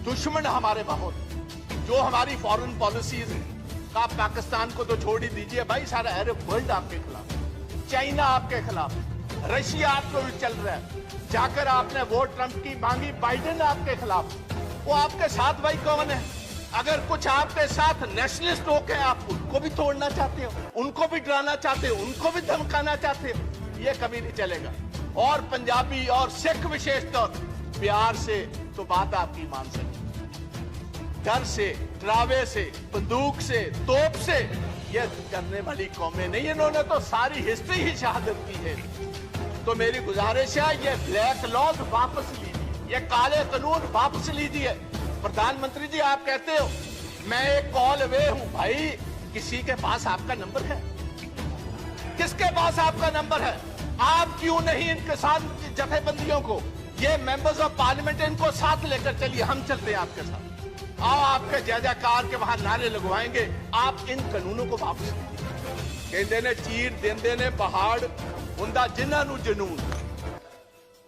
दुश्मन हमारे बहुत, जो हमारी फॉरेन पॉलिसीज है। आप पाकिस्तान को तो छोड़ ही दीजिए भाई, सारा अरब वर्ल्ड आपके खिलाफ, चाइना आपके खिलाफ, रशिया आपको चल रहा है। जाकर आपने वोट ट्रंप की मांगी, बाइडेन आपके खिलाफ। वो आपके साथ भाई कौन है? अगर कुछ आपके साथ नेशनलिस्ट लोग हैं, आप उनको भी तोड़ना चाहते हो, उनको भी डराना चाहते हो, उनको भी धमकाना चाहते हो, ये कभी नहीं चलेगा। और पंजाबी और सिख विशेषतौर प्यार से तो बात आपकी मान सकते, डर से, डरावे से, बंदूक से, तोप से ये करने वाली कौमें नहीं। इन्होंने तो सारी हिस्ट्री ही शहादत की है। तो मेरी गुजारिश है, ये ब्लैक लॉज वापस लीजिए, ये काले कानून वापस लीजिए। प्रधानमंत्री जी, आप कहते हो मैं एक कॉल अवे हूं। भाई, किसी के पास आपका नंबर है? किसके पास आपका नंबर है? आप क्यों नहीं इन किसान जथेबंदियों को, ये मेंबर्स ऑफ पार्लियामेंट, इनको साथ लेकर चलिए, हम चलते हैं आपके साथ। आओ, आपके जय जयकार के वहां नारे लगवाएंगे। आप इन कानूनों को वापस लीजिए। कहते ने चीर देंदे ने पहाड़, हुंदा जिन्हां नूं जनून,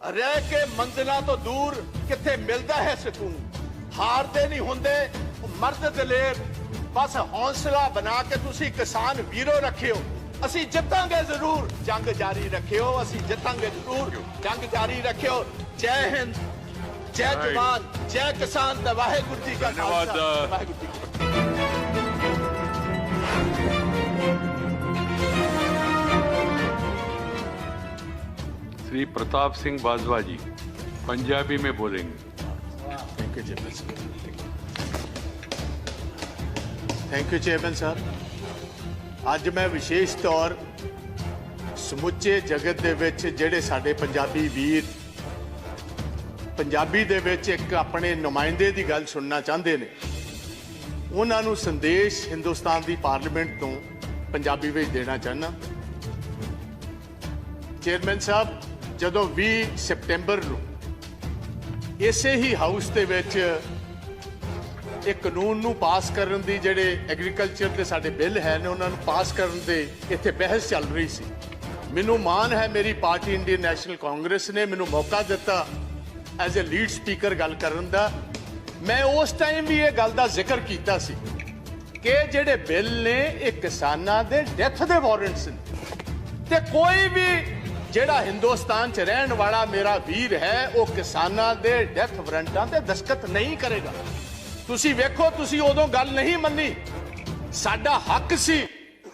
रह के मंजिलां तो दूर किथे मिलदा है सुकून। हारदे नहीं हुंदे मर्द दलेर, बस हौसला बना के तुसी किसान वीरो रखियो। असी जितांगे जरूर, जंग जारी रखियो। असी जितांगे जरूर, जंग जारी रखियो। जय हिंद, जय जवान, जय किसान, वाहेगुरु जी का खालसा, वाहेगुरु जी की फतेह। श्री प्रताप सिंह बाजवा जी पंजाबी में बोलेंगे। थैंक यू चेयरमैन साहब। थैंक यू चेयरमैन साहब। ਅੱਜ मैं विशेष तौर ਸਮੁੱਚੇ जगत ਦੇ ਵਿੱਚ ਜਿਹੜੇ ਸਾਡੇ ਪੰਜਾਬੀ ਵੀਰ ਪੰਜਾਬੀ ਦੇ ਵਿੱਚ ਇੱਕ ਆਪਣੇ ਨੁਮਾਇੰਦੇ ਦੀ ਗੱਲ ਸੁਣਨਾ ਚਾਹੁੰਦੇ ਨੇ, ਉਹਨਾਂ ਨੂੰ ਸੰਦੇਸ਼ ਹਿੰਦੁਸਤਾਨ ਦੀ ਪਾਰਲੀਮੈਂਟ ਤੋਂ ਪੰਜਾਬੀ ਵਿੱਚ ਦੇਣਾ ਚਾਹੁੰਦਾ। ਚੇਅਰਮੈਨ ਸਾਹਿਬ, ਜਦੋਂ 20 ਸਤੰਬਰ ਨੂੰ ਇਸੇ ਹੀ ਹਾਊਸ ਦੇ ਵਿੱਚ एक कानून नूं पास करन दी, जेडे एग्रीकल्चर के साडे बिल है ने उन्हां नूं पास करन दे इत्थे बहस चल रही सी। मैनूं मान है मेरी पार्टी इंडियन नेशनल कांग्रेस ने मैनूं मौका दिता एज ए लीड स्पीकर गल करन दा। मैं उस टाइम भी ये गल दा जिक्र कीता सी कि जेडे बिल ने ये किसानां दे डेथ दे वारंट्स ने, ते कोई भी जेड़ा हिंदुस्तान च रहन वाला मेरा वीर है वो किसानां दे डेथ वारंटां ते दस्तखत नहीं करेगा। तुसी वेखो, तुसी उदों गल नहीं मन्नी। साडा हक सी,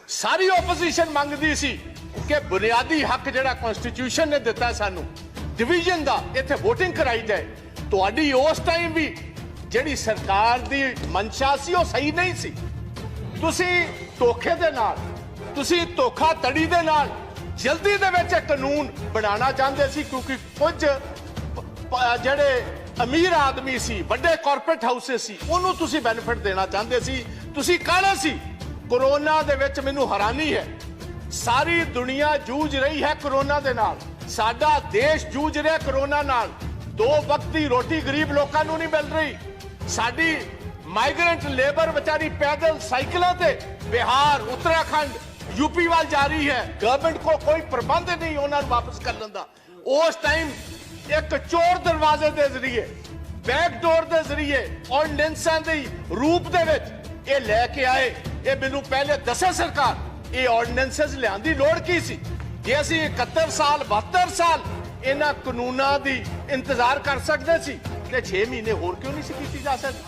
सारी ओपोजिशन मंगदी सी कि बुनियादी हक जिहड़ा कॉन्स्टिट्यूशन ने दिता सानू डिवीजन दा, इत्थे वोटिंग कराई जाए। तुहाडी उस टाइम भी जिहड़ी सरकार दी मंशा सी वो सही नहीं सी। तुसी धोखे दे नाल, तुसी धोखाधड़ी दे नाल जल्दी दे विच कानून बनाना चाहते सी, क्योंकि कुछ जिहड़े अमीर आदमी सी, बड़े कॉरपोरेट हाउसेस सी, उन्होंने तुसी बेनिफिट देना चाहते सी। तुसी कहना सी कोरोना दे विच मैनूं हैरानी है, सारी दुनिया जूझ रही है कोरोना दे नाल, साडा देश जूझ रहा कोरोना नाल। 2 वक्त की रोटी गरीब लोगों को नहीं मिल रही। साडी माइग्रेंट लेबर बेचारी पैदल साइकिलों ते बिहार, उत्तराखंड, यूपी वाल जा रही है। गवर्नमेंट को कोई प्रबंध नहीं उन्होंने वापस कर लेंदा। उस टाइम एक चोर दरवाजे के जरिए, बैकडोर के जरिए ऑर्डिनेंसां दे रूप दे विच ये लैके आए। ये मैनूं पहले दसे सरकार, ये ऑर्डिनेंसेस लियाउण दी लोड़ की सी? जे असीं 71 साल 72 साल इन्हां कानूनां दी इंतजार कर सकते सी ते 6 महीने होर क्यों नहीं सी कीती जा सकदी?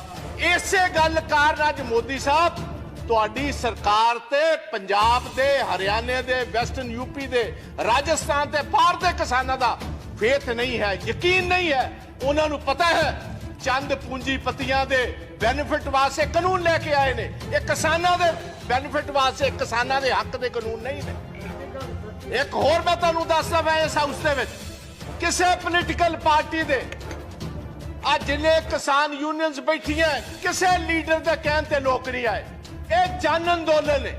इसे गल कारण अज मोदी साहब तुहाडी सरकार ते पंजाब दे, हरियाणे दे, वैस्टर्न यूपी दे, राजस्थान ते बाहर दे किसानां दा फेथ नहीं है, यकीन नहीं है। उन्होंने पता है चंद पूंजीपतियां दे बेनिफिट वास्ते कानून लेके आए ने, ये किसानां दे बेनिफिट वास्ते, किसानां दे हक दे कानून नहीं ने। एक होर मैं तुहानूं दसदा, मैं इस हाउस दे विच किसी पोलीटिकल पार्टी दे आज जिन्ने किसान यूनियंस बैठियां किसी लीडर दे कहण ते लोक नहीं आए। ये जन अंदोलन है।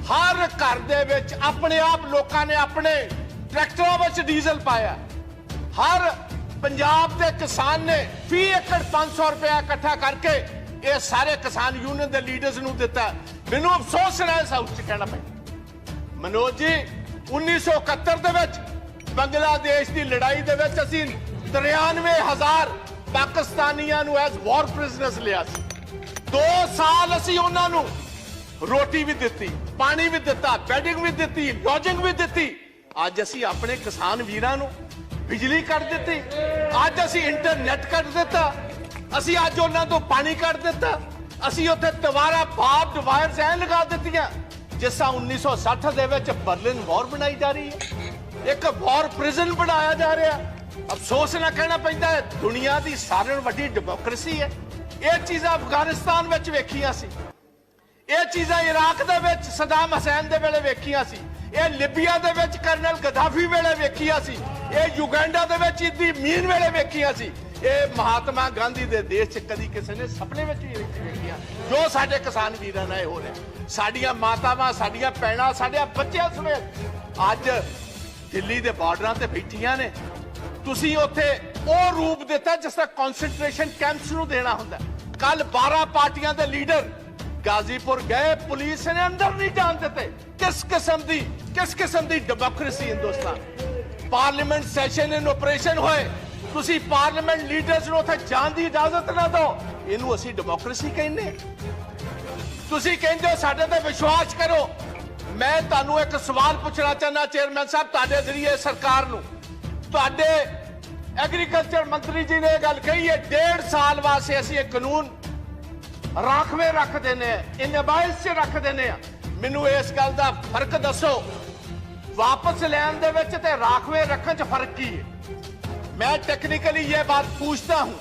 हर घर दे विच अपने आप लोकां ने अपने ट्रैक्टरों विच डीजल पाया। हर पंजाब के किसान ने फी एकड़ 500 रुपया इकट्ठा करके ये सारे किसान यूनियन के लीडर्स नूं दिता। मैनूं अफसोस है इस हाउस च कहना पे मनोज जी, 1971 दे विच बांग्लादेश की लड़ाई दे विच असीं 93,000 ਪਾਕਿਸਤਾਨੀਆਂ ਨੂੰ ਐਜ਼ ਵਾਰ ਪ੍ਰਿਜ਼ਨਰਸ ਲਿਆ ਸੀ। 2 ਸਾਲ ਅਸੀਂ ਉਹਨਾਂ ਨੂੰ ਰੋਟੀ ਵੀ ਦਿੱਤੀ, ਪਾਣੀ ਵੀ ਦਿੱਤਾ, ਬੈਡਿੰਗ ਵੀ ਦਿੱਤੀ, ਲੌਜਿੰਗ ਵੀ ਦਿੱਤੀ। ਅੱਜ ਅਸੀਂ ਆਪਣੇ ਕਿਸਾਨ ਵੀਰਾਂ ਨੂੰ ਬਿਜਲੀ ਕੱਢ ਦਿੱਤੀ, ਅੱਜ ਅਸੀਂ ਇੰਟਰਨੈਟ ਕੱਢ ਦਿੱਤਾ, ਅਸੀਂ ਅੱਜ ਉਹਨਾਂ ਤੋਂ ਪਾਣੀ ਕੱਢ ਦਿੱਤਾ, ਅਸੀਂ ਉੱਥੇ ਦੁਬਾਰਾ ਬਾਰਡ ਵਾਇਰਸ ਐ ਲਗਾ ਦਿੱਤੀਆਂ ਜਿਸ ਤਰ੍ਹਾਂ 1960 ਦੇ ਵਿੱਚ ਬਰਲਿਨ ਵਾਰ ਬਣਾਈ ਜਾ ਰਹੀ ਹੈ, ਇੱਕ ਵਾਰ ਪ੍ਰਿਜ਼ਨ ਬਣਾਇਆ ਜਾ ਰਿਹਾ। ਅਫਸੋਸ ਨਾ ਕਹਿਣਾ ਪੈਂਦਾ ਹੈ, ਦੁਨੀਆ ਦੀ ਸਾਰਿਆਂ ਨਾਲੋਂ ਵੱਡੀ ਡੈਮੋਕ੍ਰੇਸੀ ਹੈ। ਇਹ ਚੀਜ਼ਾਂ ਅਫਗਾਨਿਸਤਾਨ ਵਿੱਚ ਵੇਖੀਆਂ ਸੀ, ਇਹ ਚੀਜ਼ਾਂ ਇਰਾਕ ਦੇ ਵਿੱਚ ਸਦਾਮ ਹੁਸੈਨ ਦੇ ਵੇਲੇ ਵੇਖੀਆਂ ਸੀ, ਇਹ ਲਿਬੀਆ ਦੇ ਵਿੱਚ ਕਰਨਲ ਗਦਾਫੀ ਵੇਲੇ ਵੇਖੀਆਂ ਸੀ, ਇਹ ਯੁਗੈਂਡਾ ਦੇ ਵਿੱਚ ਇਦੀ ਮੀਨ ਵੇਲੇ ਵੇਖੀਆਂ ਸੀ, ਇਹ ਮਹਾਤਮਾ ਗਾਂਧੀ ਦੇ ਦੇਸ਼ 'ਚ ਕਦੀ ਕਿਸੇ ਨੇ ਸੁਪਨੇ ਵਿੱਚ ਵੀ ਨਹੀਂ ਵੇਖੀਆਂ ਜੋ ਸਾਡੇ ਕਿਸਾਨ ਵੀਰਾਂ ਨਾਲ ਹੋ ਰਿਹਾ। ਸਾਡੀਆਂ ਮਾਤਾਵਾਂ, ਸਾਡੀਆਂ ਭੈਣਾਂ, ਸਾਡੇ ਬੱਚਿਆਂ ਸਮੇਤ ਅੱਜ ਦਿੱਲੀ ਦੇ ਬਾਰਡਰਾਂ ਤੇ ਬੈਠੀਆਂ ਨੇ। ਤੁਸੀਂ ਉੱਥੇ ਉਹ ਰੂਪ ਦਿੱਤਾ ਜਿਸ ਤਰ੍ਹਾਂ ਕਨਸੈਂਟਰੇਸ਼ਨ ਕੈਂਪਸ ਨੂੰ ਦੇਣਾ ਹੁੰਦਾ। ਕੱਲ 12 ਪਾਰਟੀਆਂ ਦੇ ਲੀਡਰ गाजीपुर गए, पुलिस ने अंदर नहीं जान देते। किस किस्म दी democracy Hindustan. Parliament session in operation होए, तुसी पार्लियामेंट लीडर्स ਨੂੰ ਉੱਥੇ ਜਾਣ ਦੀ ਇਜਾਜ਼ਤ ਨਾ ਦਿਓ, ਇਹਨੂੰ ਅਸੀਂ ਡੈਮੋਕ੍ਰੇਸੀ ਕਹਿੰਦੇ। ਤੁਸੀਂ ਕਹਿੰਦੇ ਹੋ ਸਾਡੇ ਤੇ ਵਿਸ਼ਵਾਸ ਕਰੋ। ਮੈਂ ਤੁਹਾਨੂੰ ਇੱਕ ਸਵਾਲ ਪੁੱਛਣਾ ਚਾਹੁੰਦਾ ਚੇਅਰਮੈਨ ਸਾਹਿਬ, ਤੁਹਾਡੇ ਜ਼ਰੀਏ ਸਰਕਾਰ ਨੂੰ। ਤੁਹਾਡੇ ਐਗਰੀਕਲਚਰ ਮੰਤਰੀ ਜੀ ਨੇ ਇਹ ਗੱਲ ਕਹੀ ਹੈ 1.5 ਸਾਲ ਵਾਸਤੇ ਅਸੀਂ ਇਹ ਕਾਨੂੰਨ ਰਾਖਵੇਂ ਰੱਖ ਦਿੰਦੇ ਆ, ਇਹਨੇ ਬਾਇਸ 'ਚ ਰੱਖ ਦਿੰਦੇ ਆ। ਮੈਨੂੰ ਇਸ ਗੱਲ ਦਾ ਫਰਕ ਦੱਸੋ, ਵਾਪਸ ਲੈਣ ਦੇ ਵਿੱਚ ਤੇ ਰਾਖਵੇਂ ਰੱਖਣ 'ਚ फर्क की है? मैं टेक्निकली ये बात पूछता हूं,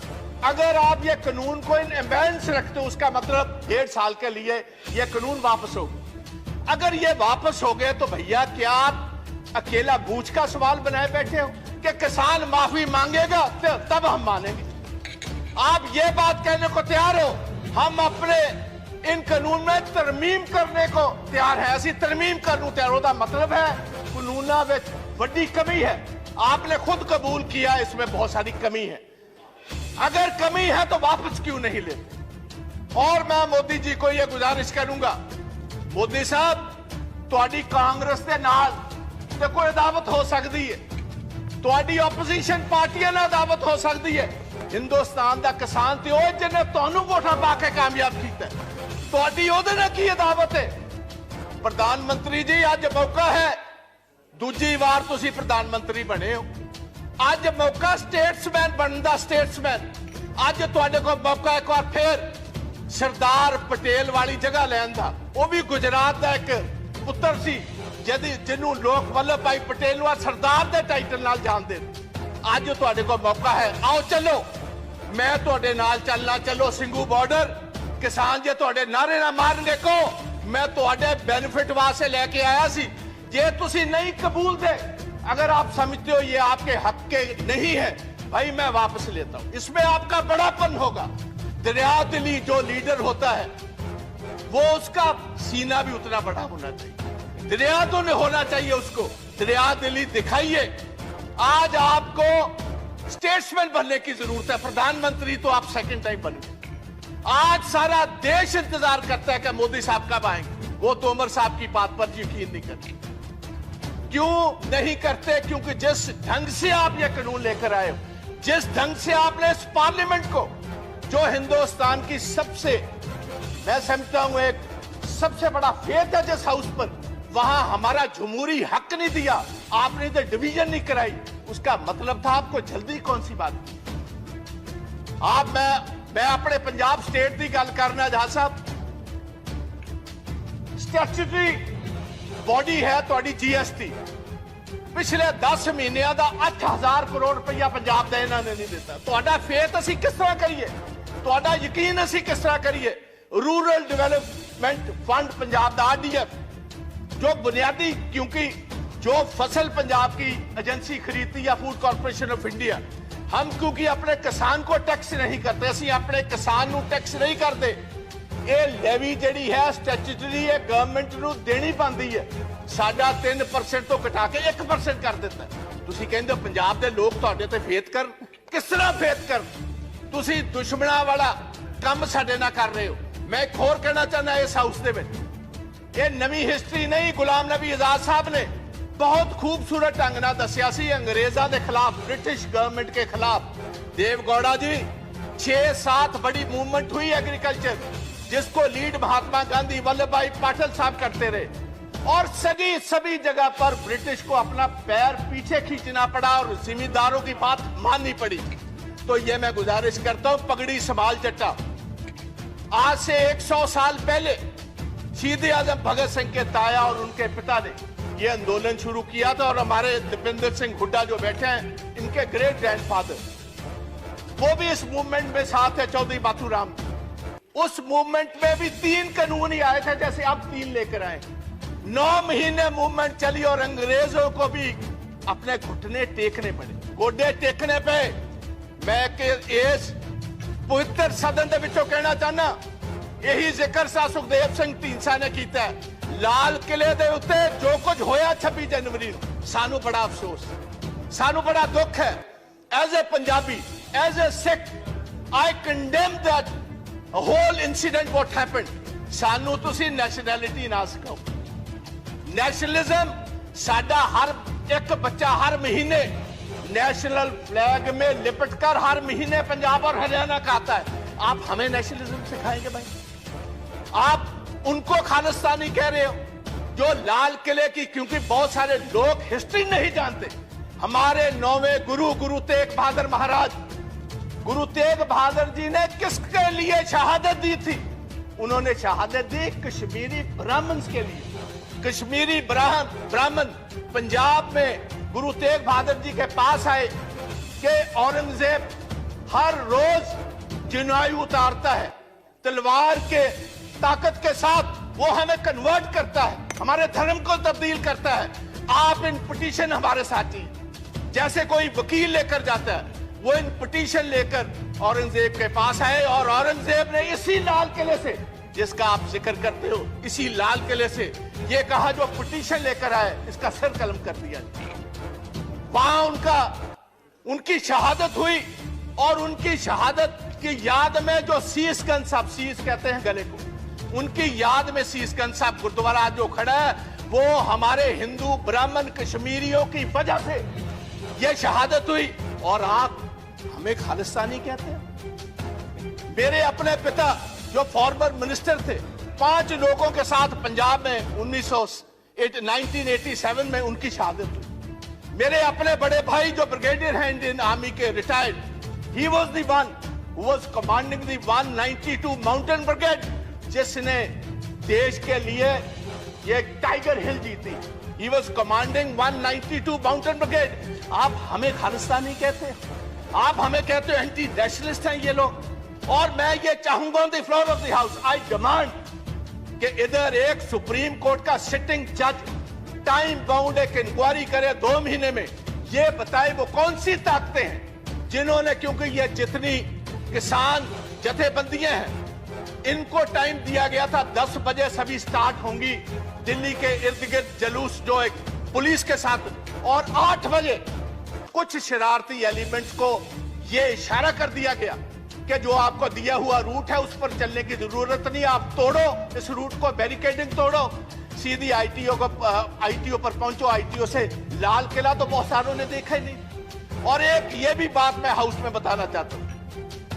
अगर आप ये कानून को इन एम्बेंस रखते हो उसका मतलब 1.5 साल के लिए ये कानून वापस हो गए। अगर ये वापस हो गए तो भैया क्या आप अकेला बूझ का सवाल बनाए बैठे हो कि किसान माफी मांगेगा तो तब हम मानेंगे? आप ये बात कहने को तैयार हो हम अपने इन कानून में तरमीम करने को तैयार है? ਅਸੀਂ तरमीम करने को तैयार। ਉਹਦਾ मतलब है कानूना ਵਿੱਚ बड़ी कमी है। आपने खुद कबूल किया इसमें बहुत सारी कमी है। अगर कमी है तो वापस क्यों नहीं लेते? और मैं मोदी जी को यह गुजारिश करूंगा, मोदी साहब ਤੁਹਾਡੀ कांग्रेस के नाल ते कोई अदावत हो सकती है, ਤੁਹਾਡੀ opposition पार्टियां ਨਾਲ अदावत हो सकती है। हिंदुस्तान का किसान ते ਉਹ ਜਿਹਨੇ ਤੁਹਾਨੂੰ ਵੋਟਾਂ ਪਾ ਕੇ ਕਾਮਯਾਬ ਕੀਤਾ, ਤੁਹਾਡੀ ਉਹਦੇ ਨਾਲ ਕੀ ਅਦਾਵਤ ਹੈ? ਪ੍ਰਧਾਨ ਮੰਤਰੀ ਜੀ ਅੱਜ ਮੌਕਾ ਹੈ, ਦੂਜੀ ਵਾਰ ਤੁਸੀਂ ਪ੍ਰਧਾਨ ਮੰਤਰੀ ਬਣੇ ਹੋ, ਅੱਜ ਮੌਕਾ ਸਟੇਟਸਮੈਨ ਬਣਨ ਦਾ। ਸਟੇਟਸਮੈਨ ਅੱਜ ਤੁਹਾਡੇ ਕੋਲ ਮੌਕਾ ਇੱਕ ਵਾਰ ਫੇਰ ਸਰਦਾਰ ਪਟੇਲ ਵਾਲੀ ਜਗ੍ਹਾ ਲੈਣ ਦਾ। ਉਹ ਵੀ ਗੁਜਰਾਤ ਦਾ ਇੱਕ ਪੁੱਤਰ ਸੀ ਜਿਹਨੂੰ ਲੋਕ ਵੱਲਭ ਭਾਈ ਪਟੇਲ ਨੂੰ ਸਰਦਾਰ ਦੇ ਟਾਈਟਲ ਨਾਲ ਜਾਣਦੇ ਨੇ। ਅੱਜ ਤੁਹਾਡੇ ਕੋਲ ਮੌਕਾ ਹੈ, ਆਓ ਚੱਲੋ, ਮੈਂ ਤੁਹਾਡੇ ਨਾਲ ਚੱਲਣਾ। ਚੱਲੋ ਸਿੰਘੂ ਬਾਰਡਰ। ਕਿਸਾਨ ਜੇ ਤੁਹਾਡੇ ਨਾਰੇ ਨਾ ਮਾਰਨਗੇ ਕੋ ਮੈਂ ਤੁਹਾਡੇ बेनिफिट वास्ते लेके आया सी। जे तुसी नहीं कबूल थे, अगर आप समझते हो ये आपके हक के नहीं है, भाई मैं वापस लेता हूं। इसमें आपका बड़ापन होगा। दरिया दिली जो लीडर होता है वो उसका सीना भी उतना बड़ा होना चाहिए। दरिया तो नहीं होना चाहिए उसको। दरिया दिली दिखाइए। आज आपको स्टेट्समैन बनने की जरूरत है। प्रधानमंत्री तो आप सेकंड टाइम बन गए। आज सारा देश इंतजार करता है कि मोदी साहब कब आएंगे। वो तो उमर साहब की बात पर यकीन नहीं करते। क्यों नहीं करते? क्योंकि जिस ढंग से आप ये कानून लेकर आए हो, जिस ढंग से आपने इस पार्लियामेंट को, जो हिंदुस्तान की सबसे, मैं समझता हूं एक सबसे बड़ा फेथ है जिस हाउस पर, वहां हमारा जमहूरी हक नहीं दिया, आपने तो डिवीजन नहीं कराई। उसका मतलब था आपको जल्दी कौन सी बात की? आप मैं अपने पंजाब स्टेट की गल करना जहां साहब, स्टैट्यूटरी बॉडी है थोड़ी जीएसटी, पिछले 10 महीनों का 8000 करोड़ रुपया पंजाब का इन्होंने नहीं दिता। ਤੁਹਾਡਾ फेथ असी किस तरह करिए? ਤੁਹਾਡਾ यकीन असी किस तरह करिए? रूरल डेवलपमेंट फंड पंजाब का RDF जो बुनियादी, क्योंकि जो फसल पंजाब की एजेंसी खरीदती है फूड कॉर्पोरेशन ऑफ इंडिया, हम क्योंकि अपने किसान को टैक्स नहीं करते, असी अपने किसान को टैक्स नहीं करते। ये लेवी जिहड़ी है स्टैट्यूटरी है, गवर्नमेंट को देनी पैंदी है। साडा 3% तो घटा के 1% कर दिता है। तुसी कहंदे हो पंजाब के लोग तुहाडे ते फेथ कर, किस तरह फेथ कर? तुसी दुश्मनां वाला काम साडे नाल कर रहे हो। मैं एक होर कहना चाहना इस हाउस दे विच, ये नवी हिस्ट्री नहीं, गुलाम नबी आजाद साहब ने बहुत खूबसूरत ढंग नाल दस्सिया सी अंग्रेजां दे खिलाफ, ब्रिटिश गवर्नमेंट के खिलाफ। देव गौड़ा जी 6-7 बड़ी मूवमेंट हुई एग्रीकल्चर, जिसको लीड महात्मा गांधी, वल्लभ भाई पाटिल साहब करते रहे, और सभी जगह पर ब्रिटिश को अपना पैर पीछे खींचना पड़ा और जिम्मेदारों की बात माननी पड़ी। तो ये मैं गुजारिश करता हूं, पगड़ी संभाल जट्टा। आज से 100 साल पहले शहीद आजम भगत सिंह के ताया और उनके पिता ने ये आंदोलन शुरू किया था, और हमारे दीपेंद्र सिंह हुड्डा जो बैठे हैं, इनके ग्रेट ग्रैंडफादर, वो भी इस मूवमेंट में साथ है, चौधरी बाथूराम। उस मूवमेंट में भी 3 कानून ही आए थे, जैसे अब 3 लेकर आए। 9 महीने मूवमेंट चली और अंग्रेजों को भी अपने घुटने टेकने पड़े, गोडे टेकने पे। मैं इस पवित्र सदन के विचों कहना चाहना, यही जिक्र सा सुखदेव सिंह ढींडसा ने किया है। लाल किले दे उत्ते जो कुछ होया 26 जनवरी को, सानू बड़ा अफसोस, सानू बड़ा दुख है। As a Punjabi, as a Sikh, I condemn that whole incident what happened. सानू तुसी नैशनैलिटी ना सिखाओ। नेशनलिज्म साडा हर एक बच्चा हर महीने नेशनल फ्लैग में लिपटकर हर महीने पंजाब और हरियाणा का आता है। आप हमें नेशनलिज्म सिखाएंगे भाई? आप उनको खालिस्तानी कह रहे हो जो लाल किले की, क्योंकि बहुत सारे लोग हिस्ट्री नहीं जानते। हमारे 9वें गुरु तेग बहादुर महाराज, गुरु तेग बहादुर जी ने किसके लिए शहादत दी थी? उन्होंने शहादत दी कश्मीरी ब्राह्मण के लिए। कश्मीरी ब्राह्मण पंजाब में गुरु तेग बहादुर जी के पास आए कि औरंगजेब हर रोज जनायु उतारता है, तलवार के ताकत के साथ वो हमें कन्वर्ट करता है, हमारे धर्म को तब्दील करता है। आप इन पिटीशन हमारे साथी, जैसे कोई वकील लेकर जाता है, वो इन पिटीशन लेकर औरंगजेब के पास आए, और औरंगजेब ने इसी लाल किले से, जिसका आप जिक्र करते हो, इसी लाल किले से ये कहा जो पिटीशन लेकर आए इसका सर कलम कर दिया। वहां उनकी शहादत हुई, और उनकी शहादत की याद में जो शीशगंज साहब, शीश कहते हैं गले को, उनकी याद में शीशगंज साहब गुरुद्वारा जो खड़ा है, वो हमारे हिंदू ब्राह्मण कश्मीरियों की वजह से ये शहादत हुई। और आप हमें खालिस्तानी कहते हैं? मेरे अपने पिता जो फॉर्मर मिनिस्टर थे, 5 लोगों के साथ पंजाब में 1987 में उनकी शहादत हुई। मेरे अपने बड़े भाई जो ब्रिगेडियर हैं इंडियन आर्मी के, retired, he was the one who was commanding the 192 mountain brigade, जिसने देश के लिए ये टाइगर हिल जीती। He was commanding 192 mountain brigade. आप हमें खालिस्तानी कहते हैं? आप हमें कहते हो एंटी नेशनलिस्ट हैं ये लोग? और मैं ये चाहूंगा on the floor of the house, I demand कि इधर एक सुप्रीम कोर्ट का सिटिंग जज टाइम बाउंड एक इंक्वायरी करे 2 महीने में, ये बताए वो कौन सी ताकतें हैं जिन्होंने, क्योंकि ये जितनी किसान जथेबंदियां हैं, इनको टाइम दिया गया था 10 बजे सभी स्टार्ट होंगी दिल्ली के इर्द गिर्द जुलूस जो एक पुलिस के साथ, और 8 बजे कुछ शरारती एलिमेंट्स को ये इशारा कर दिया गया कि जो आपको दिया हुआ रूट है उस पर चलने की जरूरत नहीं, आप तोड़ो इस रूट को, बैरिकेडिंग तोड़ो, सीधी आईटीओ पर पहुंचो। आईटीओ से लाल किला तो बहुत सारों ने देखा ही नहीं। और एक ये भी बात मैं हाउस में बताना चाहता हूं,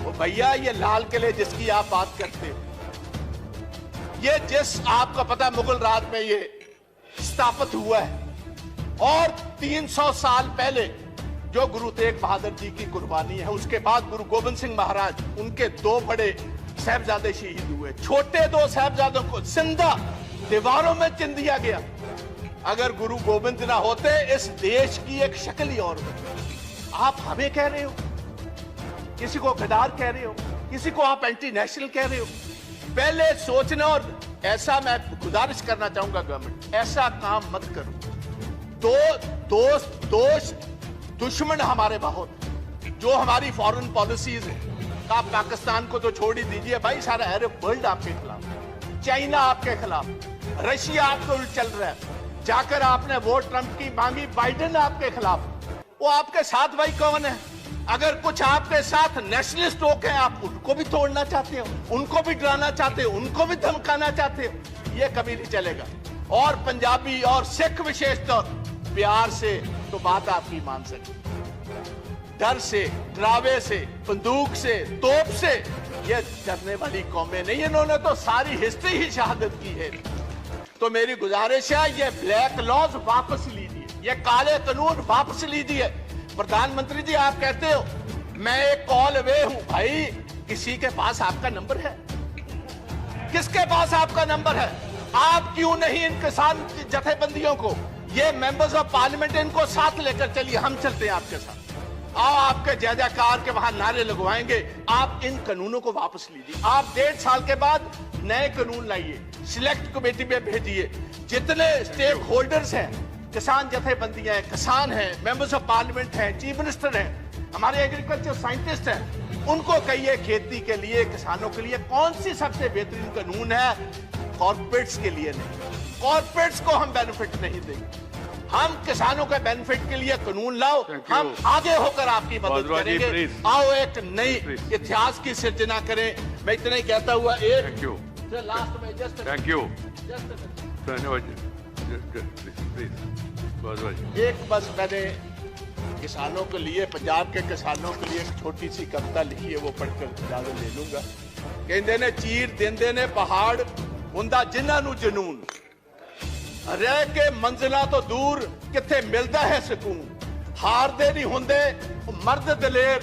वो भैया ये लाल किले जिसकी आप बात करते हो, ये जिस आपको पता मुगल राज में ये स्थापित हुआ है, और 300 साल पहले जो गुरु तेग बहादुर जी की कुर्बानी है, उसके बाद गुरु गोविंद सिंह महाराज, उनके 2 बड़े साहबजादे शहीद हुए। छोटे 2 साहबजादों को जिंदा दीवारों में चिन दिया गया। अगर गुरु गोविंद ना होते, इस देश की एक शक्ल ही और होती। आप हमें कह रहे हो, किसी को गद्दार कह रहे हो, किसी को आप एंटी नेशनल कह रहे हो। पहले सोचना, और ऐसा मैं गुजारिश करना चाहूंगा गवर्नमेंट, ऐसा काम मत करो। दोस्त दुश्मन हमारे बहुत, जो हमारी फॉरेन पॉलिसीज है, आप पाकिस्तान को तो छोड़ ही दीजिए भाई, सारा अरब वर्ल्ड आपके खिलाफ, चाइना आपके खिलाफ, रशिया आपको उल्ट चल रहा है। जाकर आपने वोट ट्रंप की मांगी, बाइडेन आपके खिलाफ। वो आपके साथ भाई कौन है? अगर कुछ आपके साथ नेशनलिस्ट लोग हैं, आप उनको भी तोड़ना चाहते हो, उनको भी डराना चाहते हो, उनको भी धमकाना चाहते हो, ये कभी नहीं चलेगा। और पंजाबी और सिख विशेष तौर प्यार से तो बात आपकी मान सके। डर से, डरावे से, बंदूक से, तोप से ये डरने वाली कौमें नहीं, इन्होंने तो सारी हिस्ट्री ही शहादत की है। तो मेरी गुजारिश है ये ब्लैक लॉज वापस लीजिए, ये काले कानून वापस लीजिए। प्रधानमंत्री जी आप कहते हो मैं एक कॉल अवे हूं, भाई किसी के पास आपका नंबर है? किसके पास आपका नंबर है? आप क्यों नहीं इन किसान जथेबंदियों को, ये मेंबर्स ऑफ पार्लियामेंट, इनको साथ लेकर चलिए, हम चलते हैं आपके साथ। आओ आपके जय जयकार के वहां नारे लगवाएंगे। आप इन कानूनों को वापस लीजिए। आप 1.5 साल के बाद नए कानून लाइए, सिलेक्ट कमेटी में भेजिए। जितने स्टेक होल्डर्स हैं, किसान जथेबंदियां हैं, किसान हैं, मेंबर्स ऑफ पार्लियामेंट हैं, चीफ मिनिस्टर हैं, हमारे एग्रीकल्चर साइंटिस्ट हैं, उनको कहिए खेती के लिए, किसानों के लिए कौन सी सबसे बेहतरीन कानून है। कॉर्पोरेट्स के लिए नहीं, कॉर्पोरेट्स को हम बेनिफिट नहीं देंगे, हम किसानों के बेनिफिट के लिए कानून लाओ, हम आगे होकर आपकी मदद करेंगे। आओ एक नई इतिहास की सृजना करें। मैं इतना ही कहता हुआ एक लास्ट में जस्ट थैंक यू धन्यवाद एक बस मैंने किसानों के लिए, पंजाब के किसानों के लिए एक छोटी सी कविता लिखी है, वो पढ़कर इजाजत ले लूंगा। कहते ने चीर देंदे ने पहाड़ हुंदा जिन्हां नूं जनून, रह के मंजिला तो दूर किथे मिलता है सुकून, हारदे नहीं हुंदे मर्द दलेर,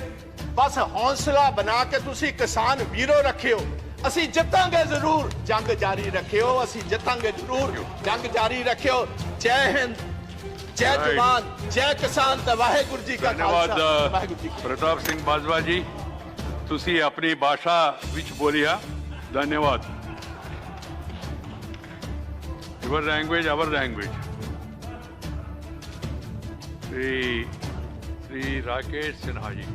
बस हौसला बना के तुसी किसान वीरो रखियो, असी जितांगे जरूर, जंग जारी रखियो, असी जितांगे जरूर, जंग जारी रखियो। जय हिंद, जय जवान, जय किसान, ते वाहेगुरु जी का धन्यवाद। खालसा, वाहेगुरु जी की फतेह। प्रताप सिंह बाजवा जी तुसी अपनी भाषा विच बोलिया, धन्यवाद। Your language, our language. Sri Rakesh Sinha ji.